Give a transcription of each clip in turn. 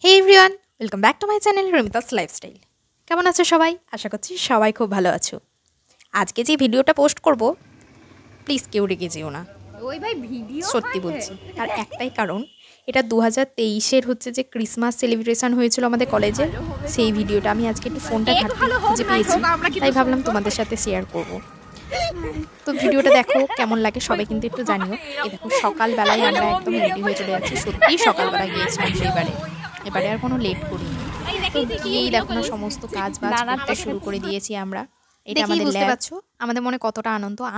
Hey everyone, welcome back to my channel Ramita's lifestyle. কেমন আছো সবাই? আশা করছি সবাই খুব ভালো আছো। আজকে যে ভিডিওটা পোস্ট করব, প্লিজ কেউ রেগে যেও না, সত্যি বলছি। আর একটাই কারণ, এটা 2023-এর হচ্ছে যে ক্রিসমাস সেলিব্রেশন হয়েছিল আমাদের কলেজে, সেই ভিডিওটা আমি আজকে একটু ফোনটা ঘাঁটতে খুঁজে পেয়েছি, তাই ভাবলাম তোমাদের সাথে শেয়ার করব। তো ভিডিওটা দেখো কেমন লাগে সবাই কিন্তু একটু জানিও। এই দেখো সকালবেলায় আমরা একদম রেডি হয়ে চলে যাচ্ছি, সত্যিই সকালবেলায় গিয়েছিলাম সেইবারে, এবারে আর কোনো লেট করিনি। তো গিয়েই দেখো না সমস্ত কাজ বাজ করতে শুরু করে দিয়েছি আমরা। এটা আমাদের বুঝতে পারছো আমাদের মনে কতটা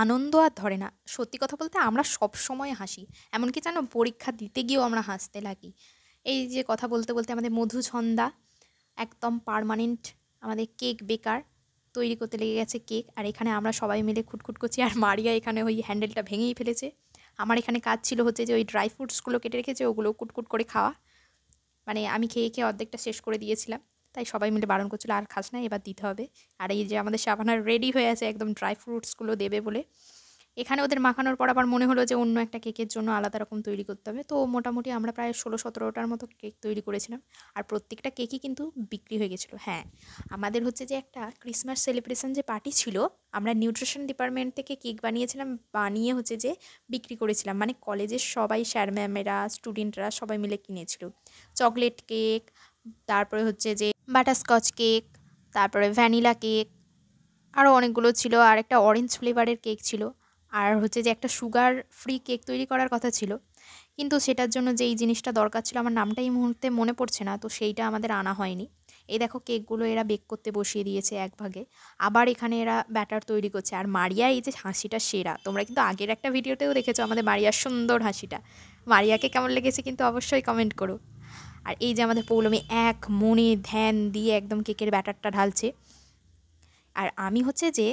আনন্দ আর ধরে না। সত্যি কথা বলতে আমরা সব সময় হাসি, এমনকি জানো পরীক্ষা দিতে গিয়েও আমরা হাসতে লাগি। এই যে কথা বলতে বলতে আমাদের মধুছন্দা একদম পার্মানেন্ট আমাদের কেক বেকার তৈরি করতে লেগে গেছে কেক, আর এখানে আমরা সবাই মিলে খুটখুট করছি। আর মারিয়া এখানে ওই হ্যান্ডেলটা ভেঙেই ফেলেছে। আমার এখানে কাজ ছিল হচ্ছে যে ওই ড্রাই ফ্রুটসগুলো কেটে রেখেছে, ওগুলো কুটকুট করে খাওয়া। মানে আমি খেয়ে খেয়ে অর্ধেকটা শেষ করে দিয়েছিলাম, তাই সবাই মিলে বারণ করছিল আর খাস না, এবার দিতে হবে। আর এই যে আমাদের শাবানা রেডি হয়ে আছে একদম ড্রাই ফ্রুটসগুলো দেবে বলে। এখানে ওদের মাখানোর পর আবার মনে হলো যে অন্য একটা কেকের জন্য আলাদা রকম তৈরি করতে হবে। তো মোটামুটি আমরা প্রায় 16-17টার মতো কেক তৈরি করেছিলাম, আর প্রত্যেকটা কেকই কিন্তু বিক্রি হয়ে গেছিলো। হ্যাঁ, আমাদের হচ্ছে যে একটা ক্রিসমাস সেলিব্রেশন যে পার্টি ছিল, আমরা নিউট্রিশন ডিপার্টমেন্ট থেকে কেক বানিয়েছিলাম, বানিয়ে হচ্ছে যে বিক্রি করেছিলাম। মানে কলেজের সবাই, স্যার ম্যামেরা, স্টুডেন্টরা সবাই মিলে কিনেছিল। চকলেট কেক, তারপরে হচ্ছে যে বাটারস্কচ কেক, তারপরে ভ্যানিলা কেক, আরও অনেকগুলো ছিল। আর একটা অরেঞ্জ ফ্লেভারের কেক ছিল। আর হচ্ছে যে একটা সুগার ফ্রি কেক তৈরি করার কথা ছিল, কিন্তু সেটার জন্য যেই জিনিসটা দরকার ছিল আমার নামটা এই মুহূর্তে মনে পড়ছে না, তো সেইটা আমাদের আনা হয়নি। এই দেখো কেকগুলো এরা বেক করতে বসিয়ে দিয়েছে এক ভাগে, আবার এখানে এরা ব্যাটার তৈরি করছে। আর মারিয়া এই যে হাসিটা সেরা, তোমরা কিন্তু আগের একটা ভিডিওতেও দেখেছো আমাদের মারিয়ার সুন্দর হাসিটা। মারিয়াকে কেমন লেগেছে কিন্তু অবশ্যই কমেন্ট করো। আর এই যে আমাদের পৌলমী এক মনে ধ্যান দিয়ে একদম কেকের ব্যাটারটা ঢালছে। আর আমি হচ্ছে যে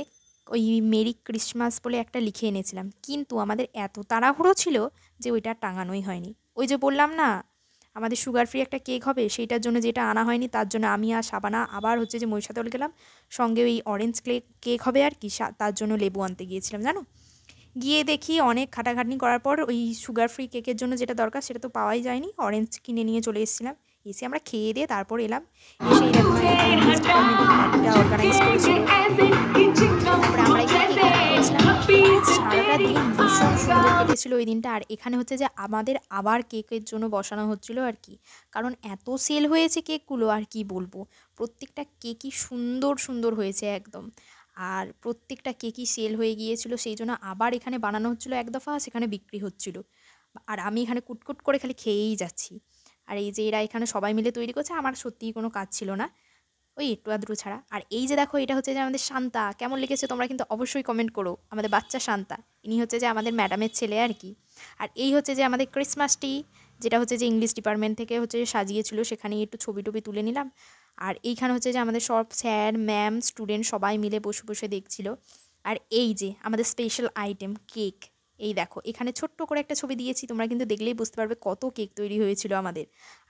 ওই মেরি ক্রিসমাস বলে একটা লিখে এনেছিলাম, কিন্তু আমাদের এত তাড়াহুড়ো ছিল যে ওইটা টাঙানোই হয়নি। ওই যে বললাম না আমাদের সুগার ফ্রি একটা কেক হবে, সেইটার জন্য যেটা আনা হয়নি, তার জন্য আমি আর শাবানা আবার হচ্ছে যে মহিষাদল গেলাম, সঙ্গে ওই অরেঞ্জ কেক হবে আর কি, তার জন্য লেবু আনতে গিয়েছিলাম। জানো, গিয়ে দেখি অনেক খাটাখাটনি করার পর ওই সুগার ফ্রি কেকের জন্য যেটা দরকার সেটা তো পাওয়াই যায়নি, অরেঞ্জ কিনে নিয়ে চলে এসেছিলাম। এসে আমরা খেয়ে দিয়ে তারপর এলাম, এসে এরকম অর্গানাইজ করেছিল। তারপরে আমরা সারাটা দিন ভীষণ সুন্দর কেটেছিল ওই দিনটা। আর এখানে হচ্ছে যে আমাদের আবার কেকের জন্য বসানো হচ্ছিলো আর কি, কারণ এত সেল হয়েছে কেকগুলো আর কি বলবো। প্রত্যেকটা কেকই সুন্দর সুন্দর হয়েছে একদম, আর প্রত্যেকটা কেকই সেল হয়ে গিয়েছিল, সেই জন্য আবার এখানে বানানো হচ্ছিলো এক দফা, সেখানে বিক্রি হচ্ছিল। আর আমি এখানে কুটকুট করে খালি খেয়েই যাচ্ছি। আর এই যে এরা এখানে সবাই মিলে তৈরি করছে, আমার সত্যিই কোনো কাজ ছিল না, ওই একটু আদ্রু ছাড়া। আর এই যে দেখো এটা হচ্ছে যে আমাদের শান্তা, কেমন লেগেছে তোমরা কিন্তু অবশ্যই কমেন্ট করো। আমাদের বাচ্চা শান্তা, ইনি হচ্ছে যে আমাদের ম্যাডামের ছেলে আর কি। আর এই হচ্ছে যে আমাদের ক্রিসমাস ট্রি, যেটা হচ্ছে যে ইংলিশ ডিপার্টমেন্ট থেকে হচ্ছে যে সাজিয়েছিল, সেখানে একটু ছবি টবি তুলে নিলাম। আর এইখানে হচ্ছে যে আমাদের সব স্যার ম্যাম স্টুডেন্ট সবাই মিলে বসে বসে দেখছিল। আর এই যে আমাদের স্পেশাল আইটেম কেক, এই দেখো এখানে ছোট্ট করে একটা ছবি দিয়েছি, তোমরা কিন্তু দেখলেই বুঝতে পারবে কত কেক তৈরি হয়েছিল আমাদের।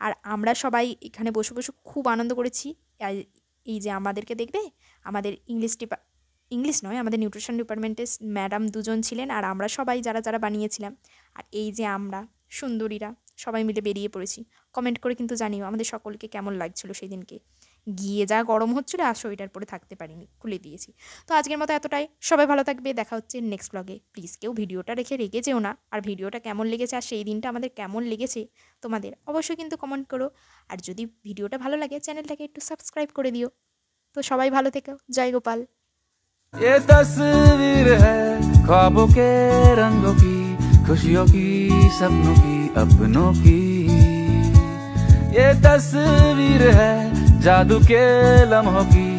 আর আমরা সবাই এখানে বসে বসে খুব আনন্দ করেছি। এই যে আমাদেরকে দেখবে আমাদের ইংলিশ নয়, আমাদের নিউট্রিশন ডিপার্টমেন্টের ম্যাডাম দুজন ছিলেন, আর আমরা সবাই যারা যারা বানিয়েছিলাম। আর এই যে আমরা সুন্দরীরা সবাই মিলে বেরিয়ে পড়েছি। কমেন্ট করে কিন্তু জানিও আমাদের সকলকে কেমন লাগছিল সেই দিনকে। গিয়ে যা গরম হচ্ছিলো আর সোয়েটার পরে থাকতে পারিনি, খুলে দিয়েছি। তো আজকের মতো এতটাই, সবাই ভালো থাকবে, দেখা হচ্ছে নেক্সট ব্লগে। প্লিজ কেউ ভিডিওটা রেখে রেগে যেও না। আর ভিডিওটা কেমন লেগেছে আর সেই দিনটা আমাদের কেমন লেগেছে তোমাদের অবশ্যই কিন্তু কমেন্ট করো। আর যদি ভিডিওটা ভালো লাগে চ্যানেলটাকে একটু সাবস্ক্রাইব করে দিও। তো সবাই ভালো থেকো, জয় গোপাল। ये तस्वीर है ख्वाबों के रंगों की, खुशियों की, सपनों की, अपनों की। ये तस्वीर है जादू के लम्हों की,